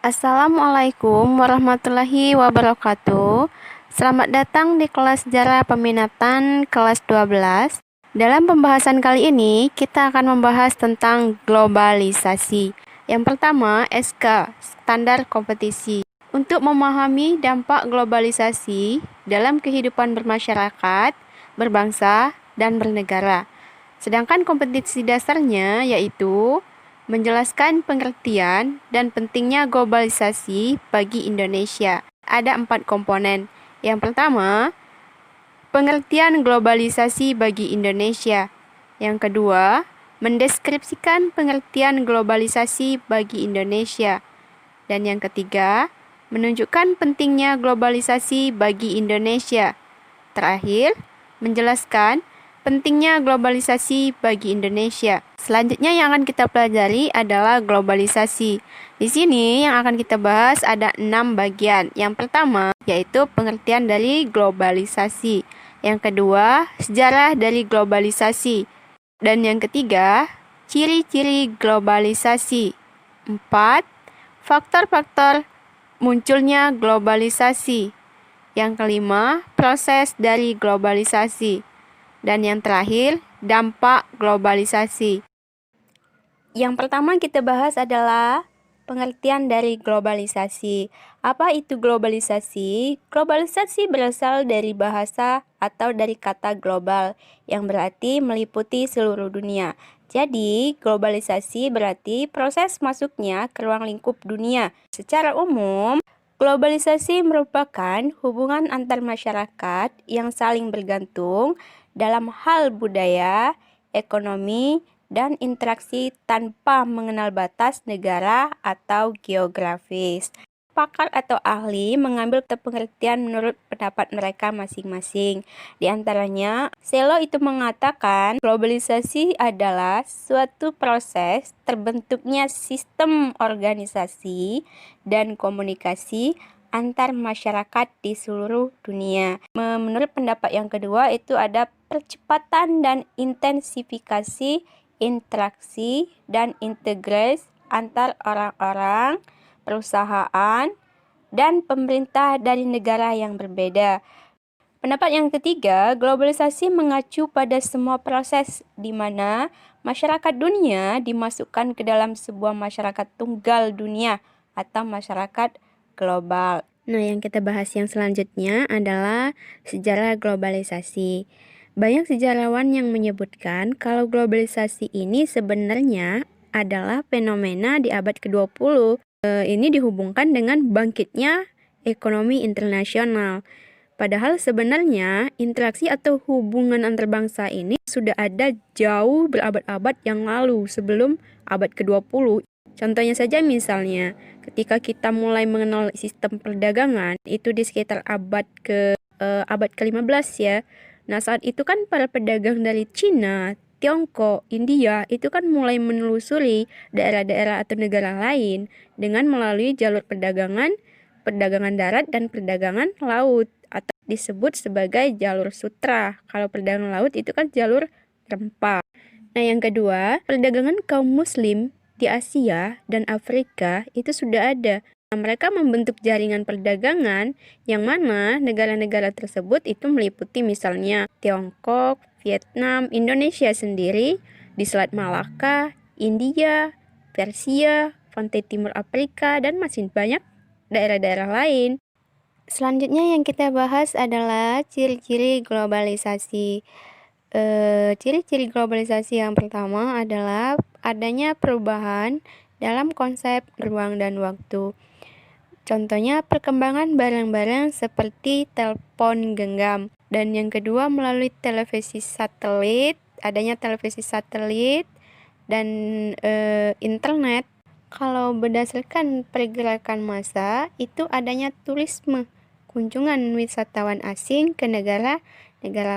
Assalamualaikum warahmatullahi wabarakatuh. Selamat datang di kelas sejarah peminatan kelas 12. Dalam pembahasan kali ini, kita akan membahas tentang globalisasi. Yang pertama, SK, standar kompetisi. Untuk memahami dampak globalisasi dalam kehidupan bermasyarakat, berbangsa, dan bernegara. Sedangkan kompetisi dasarnya yaitu menjelaskan pengertian dan pentingnya globalisasi bagi Indonesia. Ada 4 komponen. Yang pertama, pengertian globalisasi bagi Indonesia. Yang kedua, mendeskripsikan pengertian globalisasi bagi Indonesia. Dan yang ketiga, menunjukkan pentingnya globalisasi bagi Indonesia. Terakhir, menjelaskan pentingnya globalisasi bagi Indonesia. Selanjutnya yang akan kita pelajari adalah globalisasi. Di sini yang akan kita bahas ada 6 bagian. Yang pertama yaitu pengertian dari globalisasi. Yang kedua, sejarah dari globalisasi. Dan yang ketiga, ciri-ciri globalisasi. 4. Faktor-faktor munculnya globalisasi. Yang kelima, proses dari globalisasi. Dan yang terakhir, dampak globalisasi. Yang pertama kita bahas adalah pengertian dari globalisasi. Apa itu globalisasi? Globalisasi berasal dari bahasa atau dari kata global, yang berarti meliputi seluruh dunia. Jadi, globalisasi berarti proses masuknya ke ruang lingkup dunia. Secara umum, globalisasi merupakan hubungan antar masyarakat yang saling bergantung dalam hal budaya, ekonomi, dan interaksi tanpa mengenal batas negara atau geografis. Pakar atau ahli mengambil pengertian menurut pendapat mereka masing-masing. Di antaranya, Selo itu mengatakan globalisasi adalah suatu proses terbentuknya sistem organisasi dan komunikasi antar masyarakat di seluruh dunia. Menurut pendapat yang kedua itu ada percepatan dan intensifikasi interaksi dan integrasi antar orang-orang, perusahaan, dan pemerintah dari negara yang berbeda. Pendapat yang ketiga, globalisasi mengacu pada semua proses di mana masyarakat dunia dimasukkan ke dalam sebuah masyarakat tunggal dunia atau masyarakat global. Nah, yang kita bahas yang selanjutnya adalah sejarah globalisasi. Banyak sejarawan yang menyebutkan kalau globalisasi ini sebenarnya adalah fenomena di abad ke-20. Ini dihubungkan dengan bangkitnya ekonomi internasional. Padahal sebenarnya interaksi atau hubungan antar bangsa ini sudah ada jauh berabad-abad yang lalu sebelum abad ke-20. Contohnya saja misalnya, ketika kita mulai mengenal sistem perdagangan itu di sekitar abad ke-15 ya. Nah, saat itu kan para pedagang dari Cina, Tiongkok, India itu kan mulai menelusuri daerah-daerah atau negara lain dengan melalui jalur perdagangan darat dan perdagangan laut atau disebut sebagai jalur sutra. Kalau perdagangan laut itu kan jalur rempah. Nah, yang kedua, perdagangan kaum muslim di Asia dan Afrika itu sudah ada. Nah, mereka membentuk jaringan perdagangan yang mana negara-negara tersebut itu meliputi misalnya Tiongkok, Vietnam, Indonesia sendiri, di Selat Malaka, India, Persia, pantai timur Afrika, dan masih banyak daerah-daerah lain. Selanjutnya yang kita bahas adalah ciri-ciri globalisasi. Ciri-ciri globalisasi yang pertama adalah adanya perubahan dalam konsep ruang dan waktu. Contohnya perkembangan barang-barang seperti telepon genggam. Dan yang kedua melalui televisi satelit, adanya televisi satelit dan internet. Kalau berdasarkan pergerakan massa, itu adanya turisme, kunjungan wisatawan asing ke negara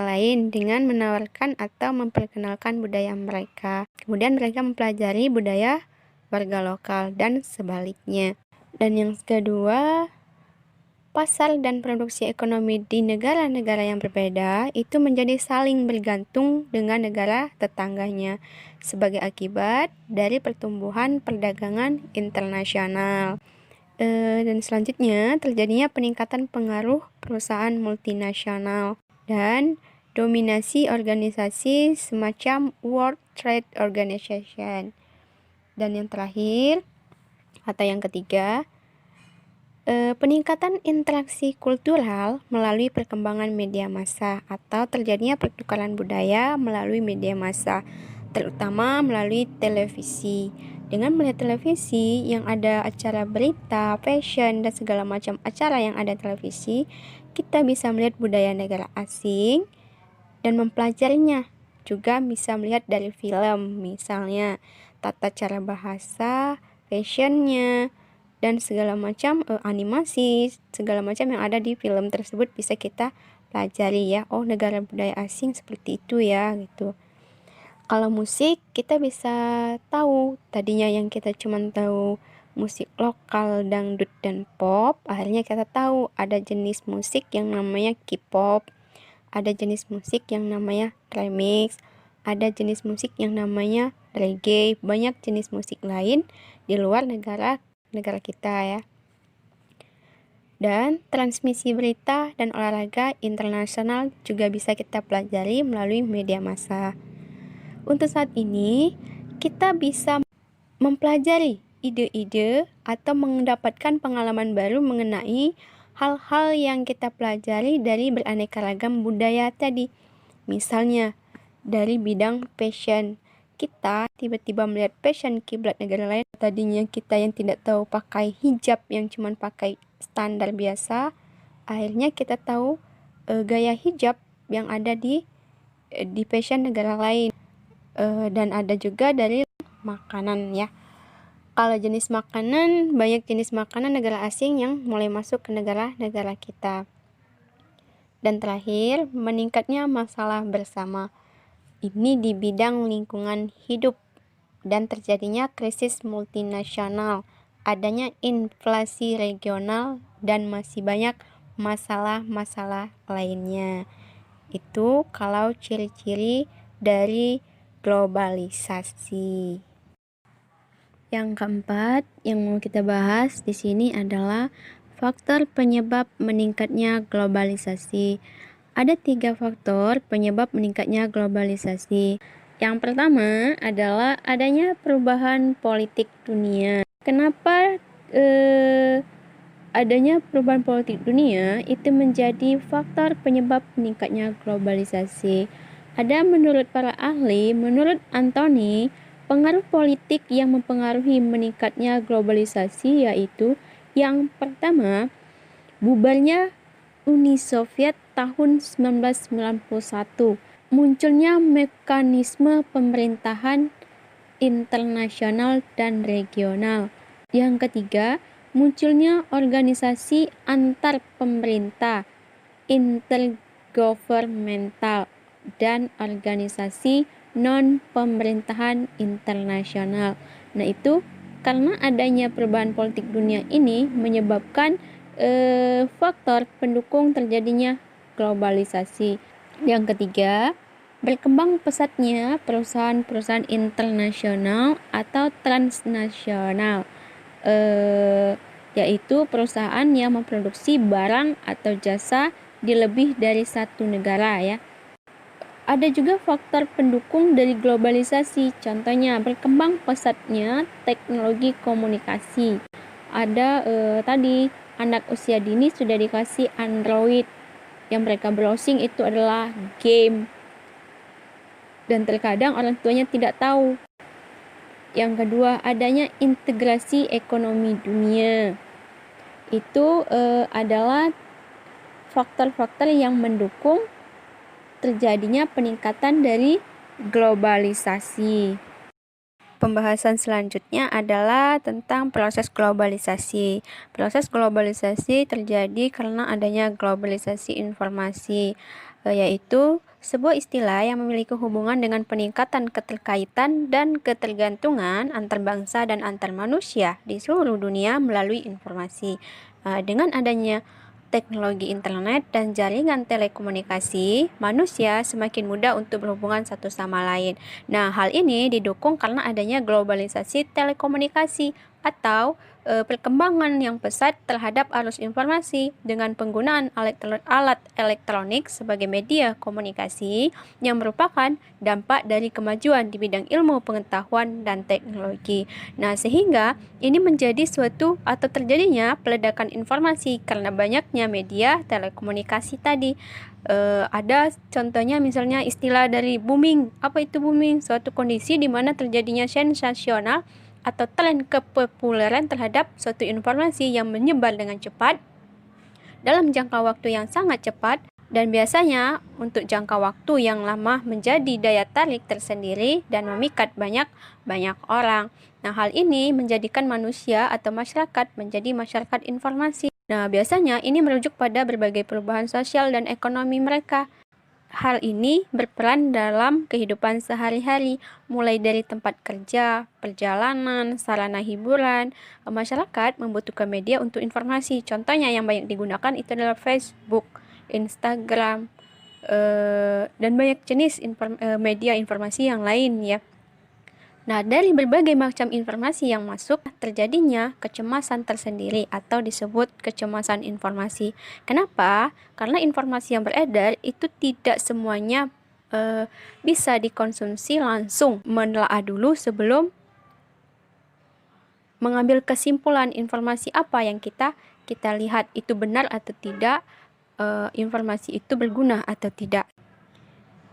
lain dengan menawarkan atau memperkenalkan budaya mereka. Kemudian mereka mempelajari budaya warga lokal dan sebaliknya. Dan yang kedua, pasar dan produksi ekonomi di negara-negara yang berbeda itu menjadi saling bergantung dengan negara tetangganya sebagai akibat dari pertumbuhan perdagangan internasional. Dan selanjutnya terjadinya peningkatan pengaruh perusahaan multinasional dan dominasi organisasi semacam World Trade Organization. Dan yang terakhir atau yang ketiga, peningkatan interaksi kultural melalui perkembangan media massa atau terjadinya pertukaran budaya melalui media massa, terutama melalui televisi. Dengan melihat televisi yang ada acara berita, fashion, dan segala macam acara yang ada televisi, kita bisa melihat budaya negara asing dan mempelajarinya. Juga bisa melihat dari film, misalnya tata cara bahasa, fashionnya, dan segala macam animasi, segala macam yang ada di film tersebut bisa kita pelajari ya. Oh, negara budaya asing seperti itu ya, gitu. Kalau musik, kita bisa tahu, tadinya yang kita cuma tahu musik lokal, dangdut, dan pop, akhirnya kita tahu ada jenis musik yang namanya K-pop, ada jenis musik yang namanya remix, ada jenis musik yang namanya reggae, banyak jenis musik lain di luar negara kita ya. Dan transmisi berita dan olahraga internasional juga bisa kita pelajari melalui media massa. Untuk saat ini, kita bisa mempelajari ide-ide atau mendapatkan pengalaman baru mengenai hal-hal yang kita pelajari dari beraneka ragam budaya tadi. Misalnya, dari bidang fashion, kita tiba-tiba melihat fashion kiblat negara lain. Tadinya kita yang tidak tahu pakai hijab yang cuma pakai standar biasa, akhirnya kita tahu gaya hijab yang ada di fashion negara lain. Dan ada juga dari makanan ya. Kalau jenis makanan, banyak jenis makanan negara asing yang mulai masuk ke negara-negara kita. Dan terakhir, meningkatnya masalah bersama. Ini di bidang lingkungan hidup dan terjadinya krisis multinasional, adanya inflasi regional, dan masih banyak masalah-masalah lainnya. Itu kalau ciri-ciri dari globalisasi. Yang keempat yang mau kita bahas di sini adalah faktor penyebab meningkatnya globalisasi. Ada 3 faktor penyebab meningkatnya globalisasi. Yang pertama adalah adanya perubahan politik dunia. Kenapa adanya perubahan politik dunia itu menjadi faktor penyebab meningkatnya globalisasi? Ada menurut para ahli, menurut Anthony, pengaruh politik yang mempengaruhi meningkatnya globalisasi yaitu yang pertama, bubarnya Uni Soviet tahun 1991, munculnya mekanisme pemerintahan internasional dan regional. Yang ketiga, munculnya organisasi antar pemerintah, intergovernmental, dan organisasi non-pemerintahan internasional. Nah, itu karena adanya perubahan politik dunia ini menyebabkan faktor pendukung terjadinya globalisasi. Yang ketiga, berkembang pesatnya perusahaan-perusahaan internasional atau transnasional, yaitu perusahaan yang memproduksi barang atau jasa di lebih dari satu negara ya. Ada juga faktor pendukung dari globalisasi, contohnya berkembang pesatnya teknologi komunikasi. Ada tadi anak usia dini sudah dikasih Android, yang mereka browsing itu adalah game, dan terkadang orang tuanya tidak tahu. Yang kedua, adanya integrasi ekonomi dunia. Itu adalah faktor-faktor yang mendukung terjadinya peningkatan dari globalisasi. Pembahasan selanjutnya adalah tentang proses globalisasi. Proses globalisasi terjadi karena adanya globalisasi informasi, yaitu sebuah istilah yang memiliki hubungan dengan peningkatan keterkaitan dan ketergantungan antar bangsa dan antar manusia di seluruh dunia melalui informasi. Dengan adanya teknologi internet dan jaringan telekomunikasi, manusia semakin mudah untuk berhubungan satu sama lain. Nah, hal ini didukung karena adanya globalisasi telekomunikasi atau perkembangan yang pesat terhadap arus informasi dengan penggunaan alat elektronik sebagai media komunikasi yang merupakan dampak dari kemajuan di bidang ilmu pengetahuan dan teknologi. Nah, sehingga ini menjadi suatu atau terjadinya peledakan informasi karena banyaknya media telekomunikasi tadi. Ada contohnya misalnya istilah dari booming. Apa itu booming? Suatu kondisi di mana terjadinya sensasional atau tren kepopuleran terhadap suatu informasi yang menyebar dengan cepat dalam jangka waktu yang sangat cepat dan biasanya untuk jangka waktu yang lama menjadi daya tarik tersendiri dan memikat banyak orang. Nah, hal ini menjadikan manusia atau masyarakat menjadi masyarakat informasi. Nah, biasanya ini merujuk pada berbagai perubahan sosial dan ekonomi mereka. Hal ini berperan dalam kehidupan sehari-hari, mulai dari tempat kerja, perjalanan, sarana hiburan. Masyarakat membutuhkan media untuk informasi. Contohnya yang banyak digunakan itu adalah Facebook, Instagram, dan banyak jenis media informasi yang lain ya. Nah, dari berbagai macam informasi yang masuk, terjadinya kecemasan tersendiri atau disebut kecemasan informasi. Kenapa? Karena informasi yang beredar itu tidak semuanya bisa dikonsumsi langsung. Menelaah dulu sebelum mengambil kesimpulan informasi apa yang kita lihat itu benar atau tidak, informasi itu berguna atau tidak.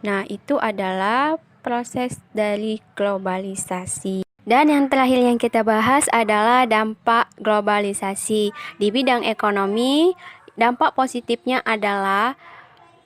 Nah, itu adalah proses dari globalisasi. Dan yang terakhir yang kita bahas adalah dampak globalisasi. Di bidang ekonomi, dampak positifnya adalah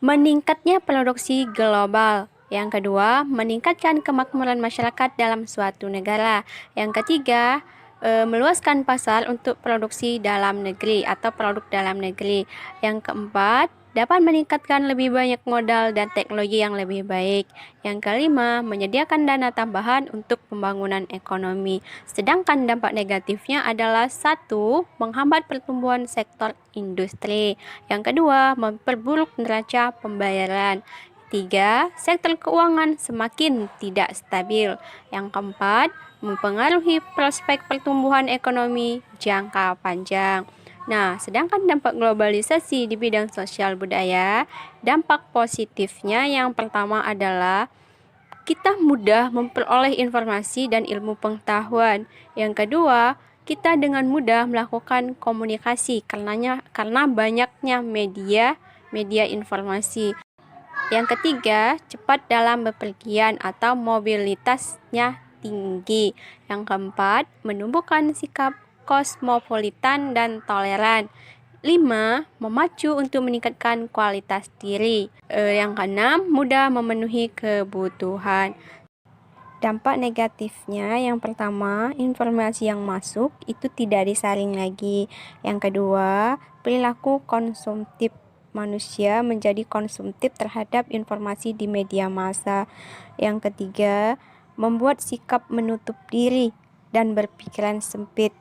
meningkatnya produksi global. Yang kedua, meningkatkan kemakmuran masyarakat dalam suatu negara. Yang ketiga, meluaskan pasar untuk produksi dalam negeri atau produk dalam negeri. Yang keempat, dapat meningkatkan lebih banyak modal dan teknologi yang lebih baik. Yang kelima, menyediakan dana tambahan untuk pembangunan ekonomi. Sedangkan dampak negatifnya adalah 1. Menghambat pertumbuhan sektor industri. Yang kedua, memperburuk neraca pembayaran. 3. Sektor keuangan semakin tidak stabil. Yang keempat, mempengaruhi prospek pertumbuhan ekonomi jangka panjang. Nah, sedangkan dampak globalisasi di bidang sosial budaya, dampak positifnya yang pertama adalah kita mudah memperoleh informasi dan ilmu pengetahuan. Yang kedua, kita dengan mudah melakukan komunikasi karena banyaknya media informasi. Yang ketiga, cepat dalam bepergian atau mobilitasnya tinggi. Yang keempat, menumbuhkan sikap kosmopolitan dan toleran. 5. Memacu untuk meningkatkan kualitas diri. Yang keenam, mudah memenuhi kebutuhan. Dampak negatifnya yang pertama, informasi yang masuk itu tidak disaring lagi. Yang kedua, perilaku konsumtif manusia menjadi konsumtif terhadap informasi di media massa. Yang ketiga, membuat sikap menutup diri dan berpikiran sempit.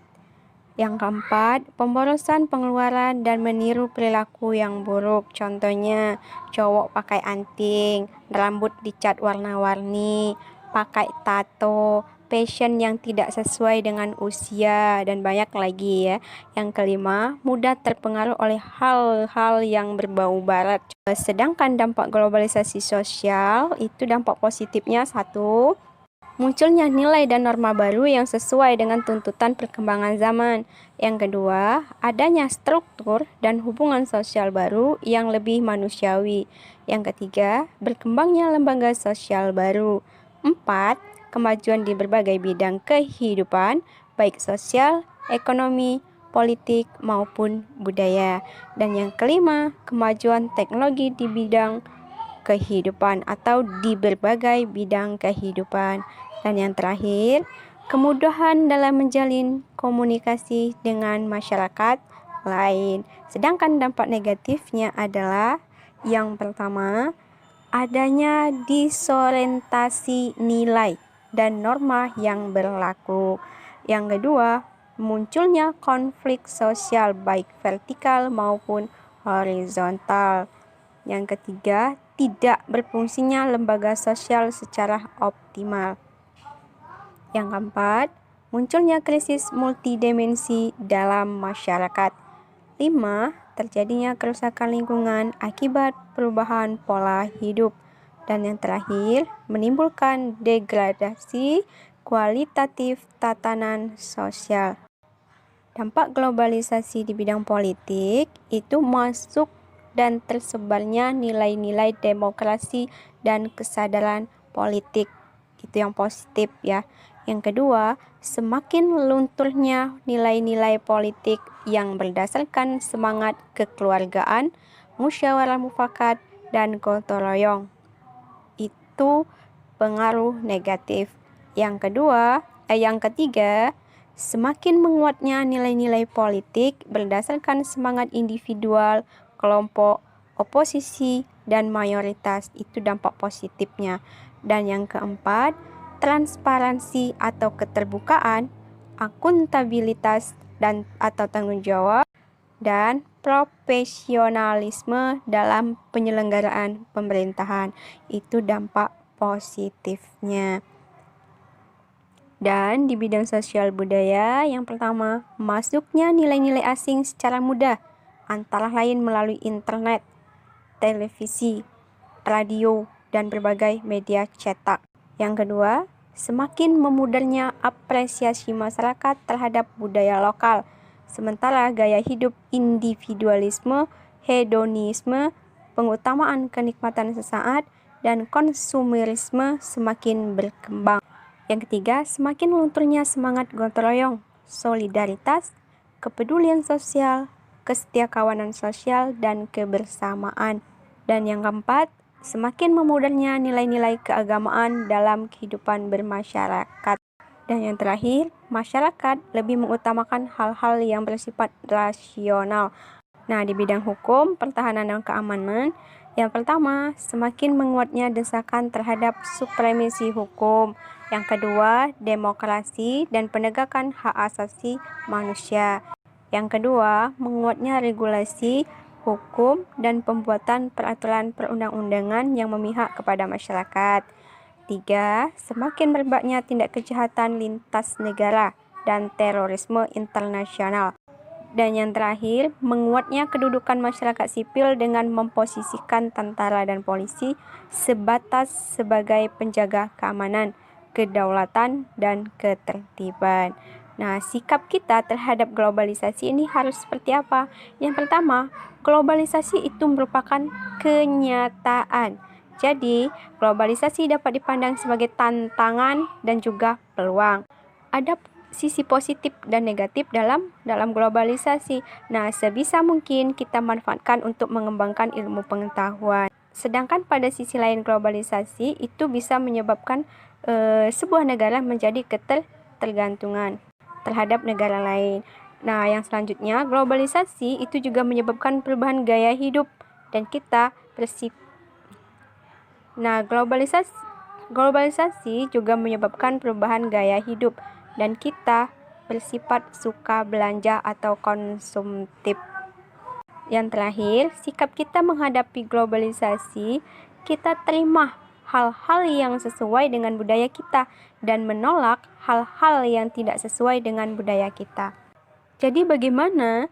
Yang keempat, pemborosan pengeluaran dan meniru perilaku yang buruk. Contohnya, cowok pakai anting, rambut dicat warna-warni, pakai tato, fashion yang tidak sesuai dengan usia, dan banyak lagi ya. Yang kelima, mudah terpengaruh oleh hal-hal yang berbau barat. Sedangkan dampak globalisasi sosial, itu dampak positifnya 1. Munculnya nilai dan norma baru yang sesuai dengan tuntutan perkembangan zaman. Yang kedua, adanya struktur dan hubungan sosial baru yang lebih manusiawi. Yang ketiga, berkembangnya lembaga sosial baru. 4. Kemajuan di berbagai bidang kehidupan, baik sosial, ekonomi, politik, maupun budaya. Dan yang kelima, kemajuan teknologi di bidang kehidupan atau di berbagai bidang kehidupan. Dan yang terakhir, kemudahan dalam menjalin komunikasi dengan masyarakat lain. Sedangkan dampak negatifnya adalah yang pertama, adanya disorientasi nilai dan norma yang berlaku. Yang kedua, munculnya konflik sosial baik vertikal maupun horizontal. Yang ketiga, tidak berfungsinya lembaga sosial secara optimal. Yang keempat, munculnya krisis multidimensi dalam masyarakat. 5. Terjadinya kerusakan lingkungan akibat perubahan pola hidup. Dan yang terakhir, menimbulkan degradasi kualitatif tatanan sosial. Dampak globalisasi di bidang politik itu masuk dan tersebarnya nilai-nilai demokrasi dan kesadaran politik. Itu yang positif ya. Yang kedua, semakin lunturnya nilai-nilai politik yang berdasarkan semangat kekeluargaan, musyawarah mufakat, dan gotong royong. Itu pengaruh negatif. Yang ketiga, semakin menguatnya nilai-nilai politik berdasarkan semangat individual, kelompok, oposisi, dan mayoritas. Itu dampak positifnya. Dan yang keempat, transparansi atau keterbukaan, akuntabilitas dan atau tanggung jawab, dan profesionalisme dalam penyelenggaraan pemerintahan. Itu dampak positifnya. Dan di bidang sosial budaya, yang pertama, masuknya nilai-nilai asing secara mudah, antara lain melalui internet, televisi, radio, dan berbagai media cetak. Yang kedua, semakin memudarnya apresiasi masyarakat terhadap budaya lokal, sementara gaya hidup individualisme, hedonisme, pengutamaan kenikmatan sesaat, dan konsumerisme semakin berkembang. Yang ketiga, semakin lunturnya semangat gotong royong, solidaritas, kepedulian sosial, kesetiakawanan sosial, dan kebersamaan. Dan yang keempat, semakin memudarnya nilai-nilai keagamaan dalam kehidupan bermasyarakat. Dan yang terakhir, masyarakat lebih mengutamakan hal-hal yang bersifat rasional. Nah, di bidang hukum, pertahanan dan keamanan, yang pertama, semakin menguatnya desakan terhadap supremasi hukum. Yang kedua, demokrasi dan penegakan hak asasi manusia. Yang kedua, menguatnya regulasi, hukum, dan pembuatan peraturan perundang-undangan yang memihak kepada masyarakat. 3. Semakin merebaknya tindak kejahatan lintas negara dan terorisme internasional. Dan yang terakhir, menguatnya kedudukan masyarakat sipil dengan memposisikan tentara dan polisi sebatas sebagai penjaga keamanan, kedaulatan, dan ketertiban. Nah, sikap kita terhadap globalisasi ini harus seperti apa? Yang pertama, globalisasi itu merupakan kenyataan. Jadi, globalisasi dapat dipandang sebagai tantangan dan juga peluang. Ada sisi positif dan negatif dalam globalisasi. Nah, sebisa mungkin kita manfaatkan untuk mengembangkan ilmu pengetahuan. Sedangkan pada sisi lain, globalisasi itu bisa menyebabkan sebuah negara menjadi ketergantungan terhadap negara lain. Nah, yang selanjutnya, globalisasi itu juga menyebabkan perubahan gaya hidup dan kita globalisasi juga menyebabkan perubahan gaya hidup dan kita bersifat suka belanja atau konsumtif. Yang terakhir, sikap kita menghadapi globalisasi, kita terima hal-hal yang sesuai dengan budaya kita dan menolak hal-hal yang tidak sesuai dengan budaya kita. Jadi bagaimana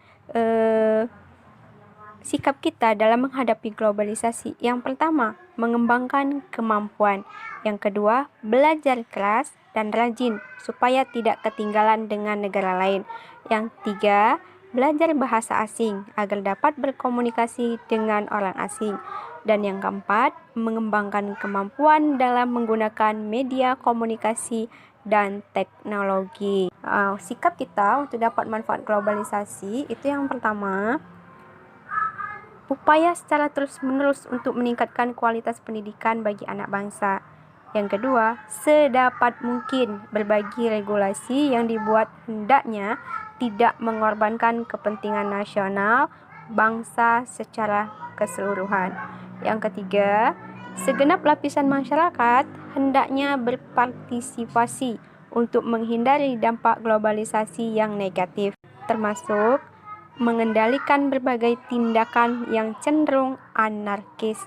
sikap kita dalam menghadapi globalisasi? Yang pertama, mengembangkan kemampuan. Yang kedua, belajar keras dan rajin supaya tidak ketinggalan dengan negara lain. Yang tiga, belajar bahasa asing agar dapat berkomunikasi dengan orang asing. Dan yang keempat, mengembangkan kemampuan dalam menggunakan media komunikasi dan teknologi. Sikap kita untuk dapat manfaat globalisasi itu yang pertama, upaya secara terus-menerus untuk meningkatkan kualitas pendidikan bagi anak bangsa. Yang kedua, sedapat mungkin berbagi regulasi yang dibuat hendaknya tidak mengorbankan kepentingan nasional bangsa secara keseluruhan. Yang ketiga, segenap lapisan masyarakat hendaknya berpartisipasi untuk menghindari dampak globalisasi yang negatif, termasuk mengendalikan berbagai tindakan yang cenderung anarkis.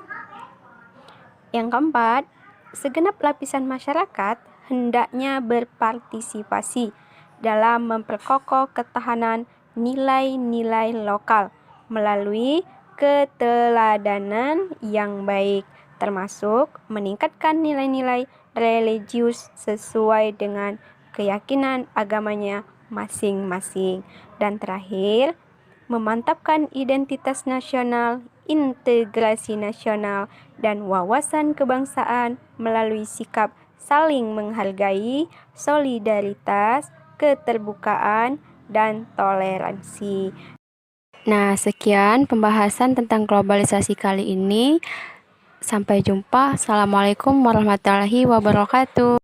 Yang keempat, segenap lapisan masyarakat hendaknya berpartisipasi dalam memperkokoh ketahanan nilai-nilai lokal melalui keteladanan yang baik, termasuk meningkatkan nilai-nilai religius sesuai dengan keyakinan agamanya masing-masing. Dan terakhir, memantapkan identitas nasional, integrasi nasional, dan wawasan kebangsaan melalui sikap saling menghargai, solidaritas, keterbukaan, dan toleransi. Nah, sekian pembahasan tentang globalisasi kali ini. Sampai jumpa. Assalamualaikum warahmatullahi wabarakatuh.